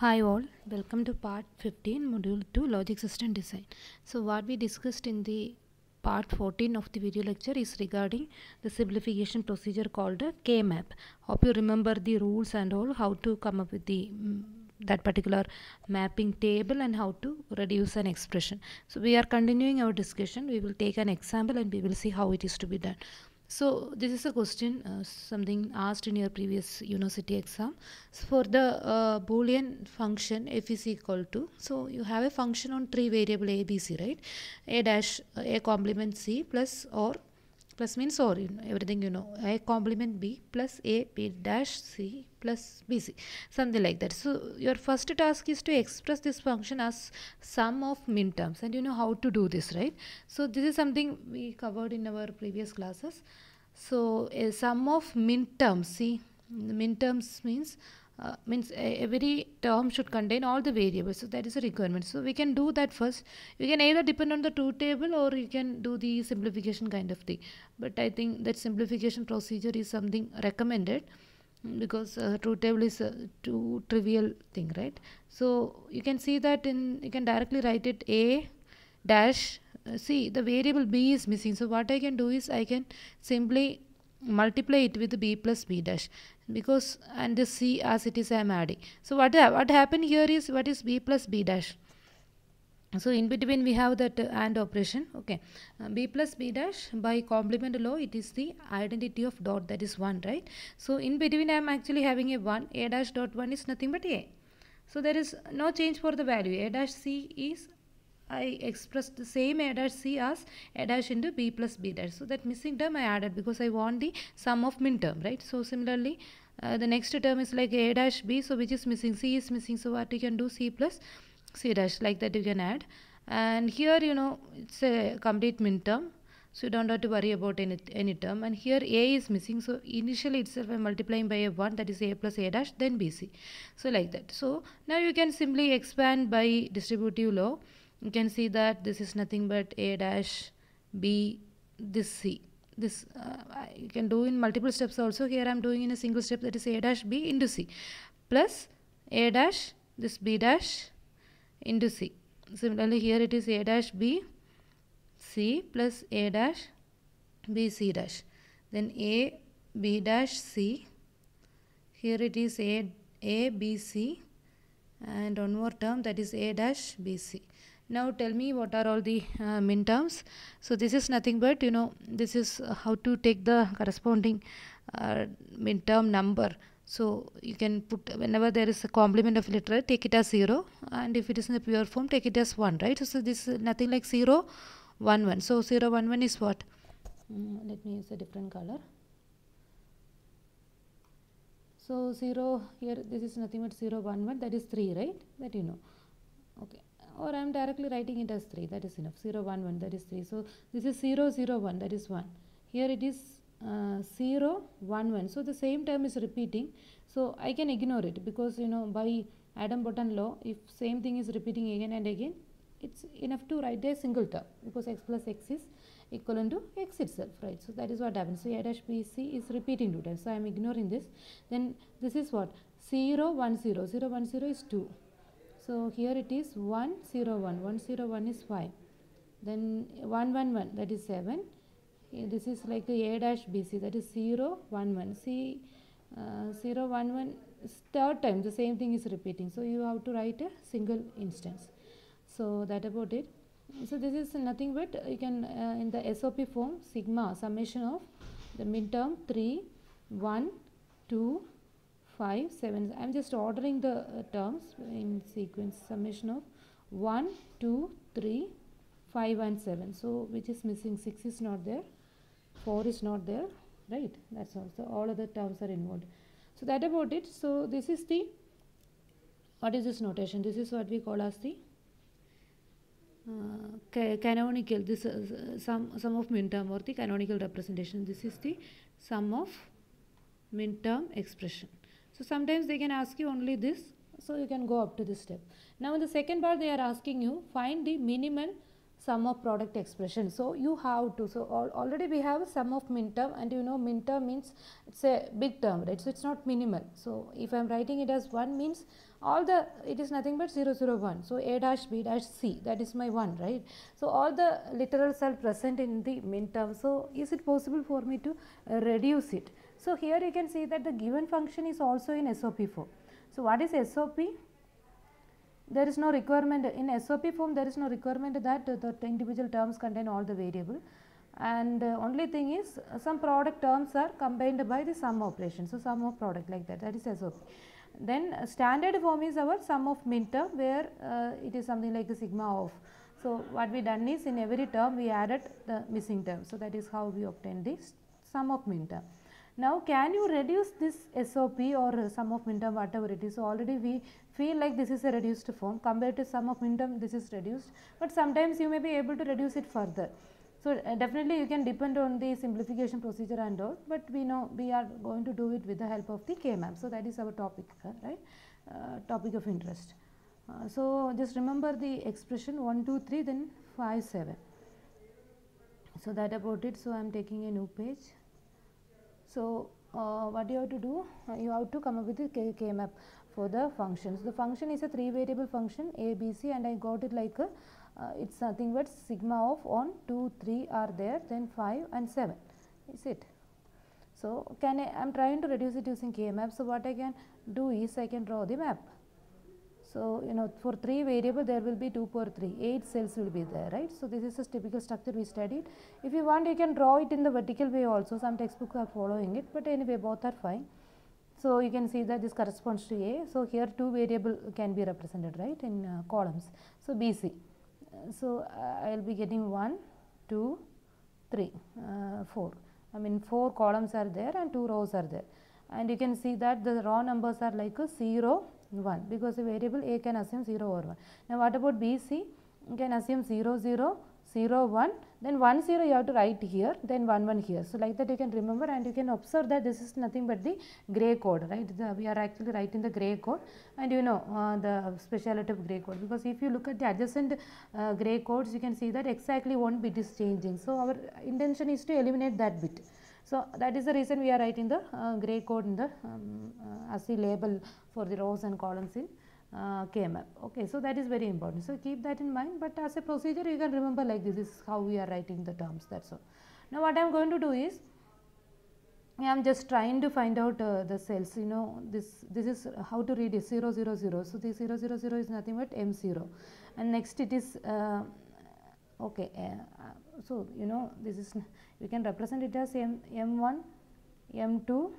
Hi all, welcome to part 15, module 2, logic system design. So what we discussed in the part 14 of the video lecture is regarding the simplification procedure called a K-map. Hope you remember the rules and all, how to come up with the that particular mapping table and how to reduce an expression. So we are continuing our discussion. We will take an example and we will see how it is to be done. So this is a question, something asked in your previous university exam. So for the Boolean function f is equal to, so you have a function on three variable a, b, c, right? A dash a complement c plus, or plus means or, everything a complement b plus a b dash c plus bc, something like that. So your first task is to express this function as sum of min terms, and you know how to do this, right? So this is something we covered in our previous classes. So a sum of min terms, see, min terms means every term should contain all the variables, so that is a requirement. So we can do that first. You can either depend on the truth table or you can do the simplification kind of thing, but I think that simplification procedure is something recommended because truth table is a too trivial thing, right? So you can see that you can directly write it a dash, see the variable b is missing, so what I can do is I can simply multiply it with b plus b dash, because and the c as it is I am adding. So what happened here is, what is b plus b dash? So in between we have that AND operation, okay. B plus b dash, by complement law it is the identity of dot, that is 1, right? So in between I am actually having a 1, a dash dot 1 is nothing but a. So there is no change for the value. A dash c is, I expressed the same a dash c as a dash into b plus b dash. So that missing term I added because I want the sum of min term, right? So similarly, the next term is like a dash b, so which is missing, c is missing, so what you can do, c plus c dash, like that you can add. And here it's a complete min term, so you don't have to worry about any term. And here a is missing, so initially itself I'm multiplying by a 1, that is a plus a dash, then bc, so like that. So now you can simply expand by distributive law. You can see that this is nothing but a dash b, this c, this you can do in multiple steps also. Here I'm doing in a single step, that is a dash b into c plus a dash this b dash into c. Similarly here it is a dash b c plus a dash b c dash, then a b dash c, here it is a b c, and one more term, that is a dash b c. Now tell me what are all the min terms. So this is nothing but this is how to take the corresponding min term number. So you can put, whenever there is a complement of letter, take it as 0, and if it is in the pure form, take it as 1, right? So this is nothing like 0 1 1. So 0 1 1 is what? Let me use a different color. So 0 here, this is nothing but 0 1 1, that is 3, right? That okay. Or I am directly writing it as 3, that is enough. 0 1 1, that is 3. So this is 0 0 1, that is 1. Here it is 0 1 1, so the same term is repeating, so I can ignore it, because by Adam-Botten law, if same thing is repeating again and again, it's enough to write a single term, because x plus x is equivalent to x itself, right? So that is what happens. So a dash b c is repeating 2 times, so I am ignoring this. Then this is what? 0 1 0, 0 1 0 is 2. So here it is 1 0 1, 1 0 1 is 5, then 1 1 1, that is 7. This is like a dash bc, that is 0 1 1. See 0 1 1 third time the same thing is repeating, so you have to write a single instance. So that about it. So this is nothing but, you can in the SOP form, sigma summation of the midterm 3 1 2 5 7. I am just ordering the terms in sequence. Summation of 1 2 3 5 and 7. So which is missing? 6 is not there, 4 is not there, right? That's all. So all other terms are involved. So that about it. So this is the, what is this notation? This is what we call as the canonical, this sum of min term, or the canonical representation. This is the sum of min term expression. So sometimes they can ask you only this, so you can go up to this step. Now in the second part they are asking you, find the minimal sum of product expression. So you have to, so already we have a sum of min term, and you know min term means it's a big term, right? So it's not minimal. So if I am writing it as 1 means all the, it is nothing but 0 0 1. So a dash b dash c, that is my 1, right? So all the literals are present in the min term. So is it possible for me to reduce it? So here you can see that the given function is also in SOP form. So what is SOP? There is no requirement in SOP form, there is no requirement that the individual terms contain all the variable, and only thing is some product terms are combined by the sum operation. So sum of product, like that, that is SOP. Then standard form is our sum of min term, where it is something like a sigma of. So what we done is, in every term we added the missing term. So that is how we obtain this sum of min term. Now can you reduce this SOP or sum of min term, whatever it is? So already we feel like this is a reduced form, compared to sum of min term this is reduced, but sometimes you may be able to reduce it further. So definitely you can depend on the simplification procedure and all, but we know we are going to do it with the help of the K-map. So that is our topic, right? Topic of interest. So just remember the expression 1 2 3 then 5 7. So that about it. So I am taking a new page. So what you have to do, you have to come up with the K-map for the functions. The function is a 3 variable function a, b, c, and I got it like a, it's nothing but sigma of 1 2 3 are there, then 5 and 7 is it. So I am trying to reduce it using K-map. So what I can do is I can draw the map. So you know, for 3 variable there will be 2 per 3, 8 cells will be there, right? So this is a typical structure we studied. If you want, you can draw it in the vertical way also, some textbooks are following it, but anyway both are fine. So you can see that this corresponds to A. So here 2 variable can be represented, right, in columns. So BC. So I will be getting 1 2 3 4. I mean 4 columns are there and 2 rows are there, and you can see that the raw numbers are like a 0 1, because the variable A can assume 0 or 1. Now what about BC? You can assume 0 0 0 1, then 1 0 you have to write here, then 1 1 here. So like that you can remember, and you can observe that this is nothing but the grey code, right? We are actually writing the grey code, and you know the speciality of grey code, because if you look at the adjacent grey codes, you can see that exactly one bit is changing. So our intention is to eliminate that bit. So that is the reason we are writing the grey code in the as the label for the rows and columns in K-map. Okay, so that is very important. So keep that in mind, but as a procedure you can remember like this is how we are writing the terms, that's all. Now what I am going to do is, I am just trying to find out the cells, you know, this is how to read it, 0 0 0. So the 0 0 0 is nothing but M0, and next it is okay, so you know this is, you can represent it as M1, M2,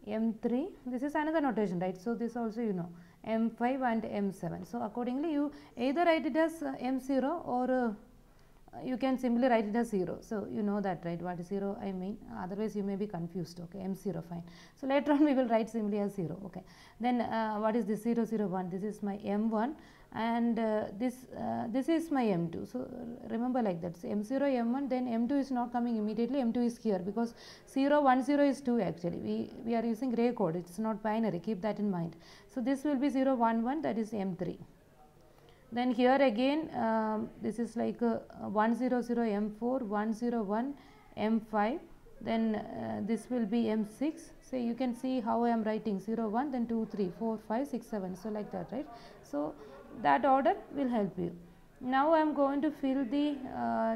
M3, this is another notation, right? So this also you know M5 and M7. So accordingly you either write it as M0 or you can simply write it as 0. So you know that, right, what is 0 I mean, otherwise you may be confused. Okay, M0, fine. So later on we will write simply as 0. Okay, then what is this 0 0 1? This is my M1, and this is my M2. So remember like that. So M0 M1, then M2 is not coming immediately, M2 is here, because 0 1 0 is 2 actually. We are using grey code, it's not binary, keep that in mind. So this will be 0 1 1, that is M3. Then here again this is like 1 0 0 M4, 1 0 1 M5, then this will be M6. So you can see how I am writing 0 1, then 2 3 4 5 6 7, so like that, right? So that order will help you. Now I am going to fill the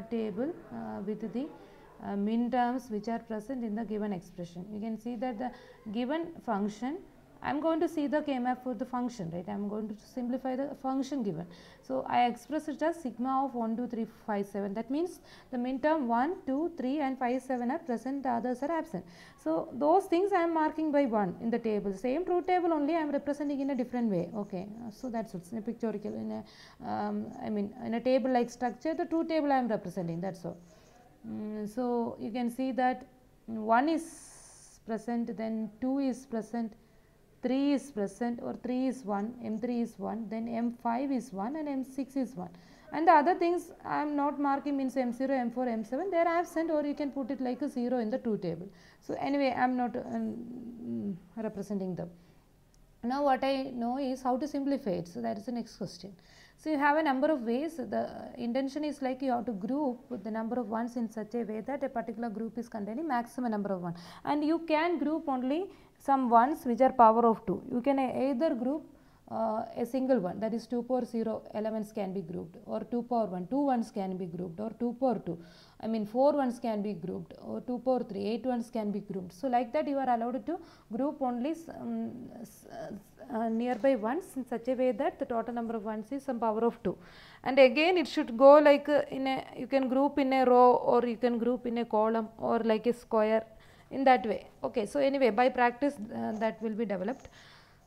table with the min terms which are present in the given expression. You can see that the given function, I am going to see the K-map for the function, right? I am going to simplify the function given. So I express it as sigma of 1 2 3 5 7. That means the min term 1 2 3 and 5 7 are present, the others are absent. So those things I am marking by 1 in the table. Same truth table, only I am representing in a different way. Okay, so that's it. In a pictorial, in a I mean in a table like structure, the truth table I am representing, that's all. So you can see that 1 is present, then 2 is present, 3 is present, or 3 is 1, M3 is 1, then M5 is 1 and M6 is 1. And the other things I am not marking, means M0, M4, M7, they are absent, or you can put it like a 0 in the truth table. So anyway, I am not representing them. Now what I know is how to simplify it. So that is the next question. So you have a number of ways. The intention is like you have to group the number of ones in such a way that a particular group is containing maximum number of ones, and you can group only some ones which are power of 2. You can either group a single one, that is 2 power 0 elements can be grouped, or 2 power 1, 2 ones can be grouped, or 2 power 2, I mean 4 ones can be grouped, or 2 power 3, 8 ones can be grouped. So like that you are allowed to group only nearby ones in such a way that the total number of ones is some power of 2. And again it should go like in a, you can group in a row, or you can group in a column, or like a square, in that way. Okay, so anyway, by practice that will be developed.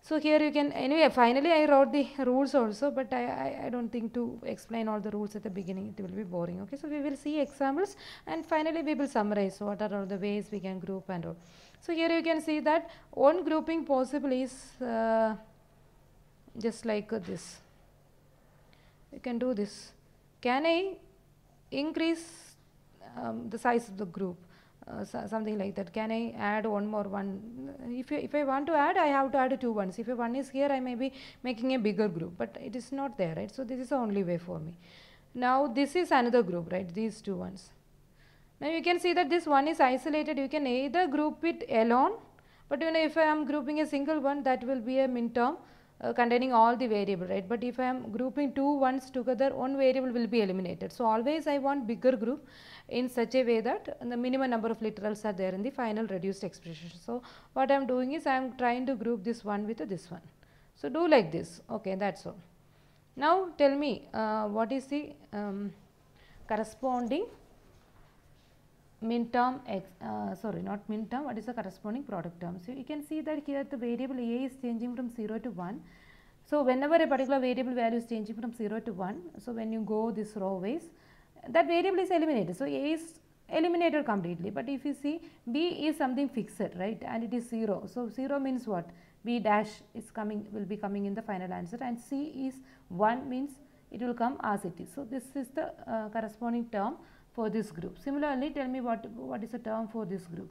So here you can, anyway, finally I wrote the rules also, but I don't think to explain all the rules at the beginning, it will be boring. Okay, so we will see examples, and finally we will summarize what are all the ways we can group and all. So here you can see that one grouping possible is just like this. You can do this. Can I increase the size of the group? Something like that. Can I add one more one? If I want to add, I have to add 2 ones. If a 1 is here, I may be making a bigger group, but it is not there, right? So this is the only way for me. Now this is another group, right? These 2 ones. Now you can see that this one is isolated. You can either group it alone, but you know, if I am grouping a single one, that will be a min term containing all the variable, right? But if I am grouping 2 ones together, one variable will be eliminated. So always I want bigger group in such a way that the minimum number of literals are there in the final reduced expression. So what I am doing is I am trying to group this one with this one. So do like this. Okay, that's all. Now tell me what is the corresponding min term, sorry, not min term, what is the corresponding product term? So you can see that here the variable a is changing from 0 to 1. So whenever a particular variable value is changing from 0 to 1, so when you go this row ways, that variable is eliminated. So a is eliminated completely. But if you see b is something fixed, right, and it is 0. So 0 means what? B dash is coming, will be coming in the final answer, and c is 1 means it will come as it is. So this is the corresponding term for this group. Similarly, tell me what is the term for this group.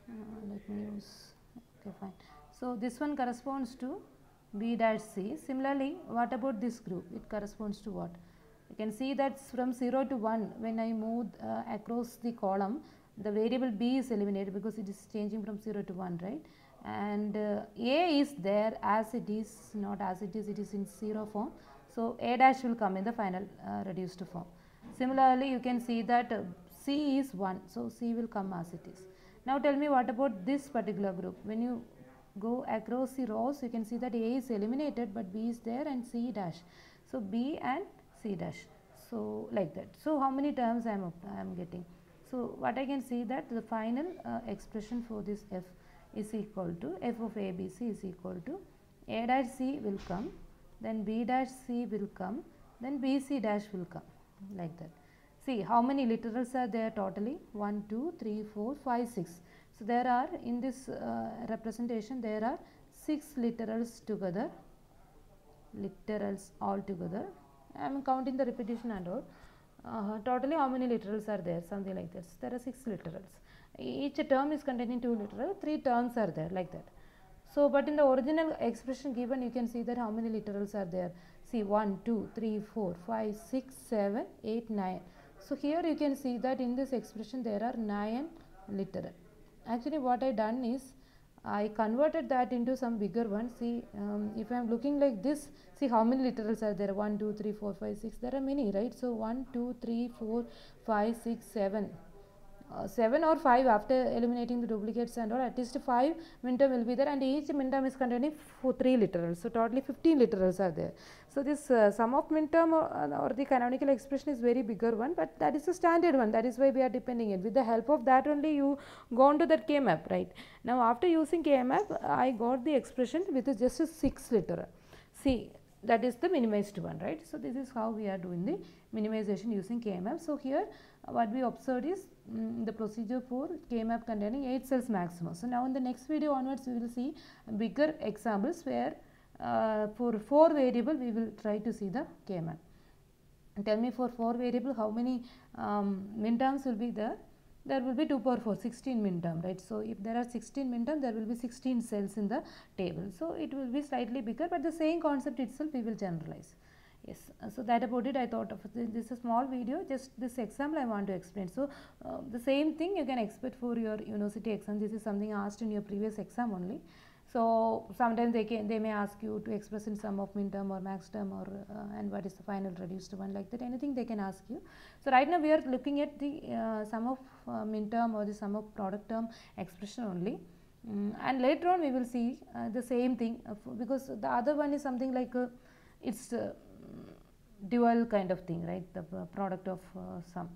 Let me use, okay, fine. So this one corresponds to b dash c. Similarly, what about this group? It corresponds to what? You can see that from 0 to 1, when I move across the column, the variable b is eliminated because it is changing from 0 to 1, right? And a is there as it is, not as it is in 0 form. So a dash will come in the final reduced form. Similarly, you can see that c is 1, so c will come as it is. Now tell me what about this particular group. When you go across the rows, you can see that a is eliminated, but b is there and c dash. So b and c dash. So like that. So how many terms I am getting? So what I can see that the final expression for this f is equal to f of a b c is equal to a dash c will come, then b dash c will come, then b c dash will come, like that. See how many literals are there totally? 1, 2, 3, 4, 5, 6. So there are in this representation there are 6 literals together, literals all together. I am counting the repetition and all. Totally how many literals are there? Something like this. There are 6 literals. Each term is containing 2 literals. 3 terms are there, like that. So, but in the original expression given, you can see that how many literals are there. See 1, 2, 3, 4, 5, 6, 7, 8, 9. So here you can see that in this expression there are 9 literal. Actually what I done is I converted that into some bigger one. See if I am looking like this, see how many literals are there? 1, 2, 3, 4, 5, 6. There are many, right? So 1, 2, 3, 4, 5, 6, 7. 7 or 5 after eliminating the duplicates and all, at least 5 min term will be there, and each min term is containing 3 literals. So totally 15 literals are there. So this sum of min term or the canonical expression is very bigger one, but that is the standard one. That is why we are depending it. With the help of that only you go on to that K-map, right? Now after using K-map, I got the expression with just a 6 literal. See, that is the minimized one, right? So this is how we are doing the minimization using K-map. So here what we observed is the procedure for K-map containing 8 cells maximum. So now in the next video onwards we will see bigger examples where for 4 variable we will try to see the K-map. Tell me for 4 variable how many min terms will be there. there will be 2 power 4, 16 min term, right? So if there are 16 min term, there will be 16 cells in the table. So it will be slightly bigger, but the same concept itself we will generalize. Yes, so that about it. I thought of this is a small video, just this example I want to explain. So the same thing you can expect for your university exam. This is something asked in your previous exam only. So sometimes they may ask you to express in sum of min term or max term, or and what is the final reduced one, like that. Anything they can ask you. So right now we are looking at the sum of min term or the sum of product term expression only. And later on we will see the same thing, because the other one is something like it's dual kind of thing, right? The product of sum.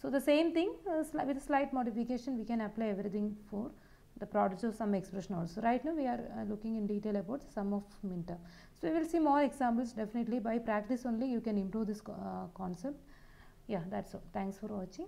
So the same thing with a slight modification we can apply everything for the products of sum expression also. Right now we are looking in detail about the sum of min term. So we will see more examples. Definitely by practice only you can improve this concept. Yeah, that's all. Thanks for watching.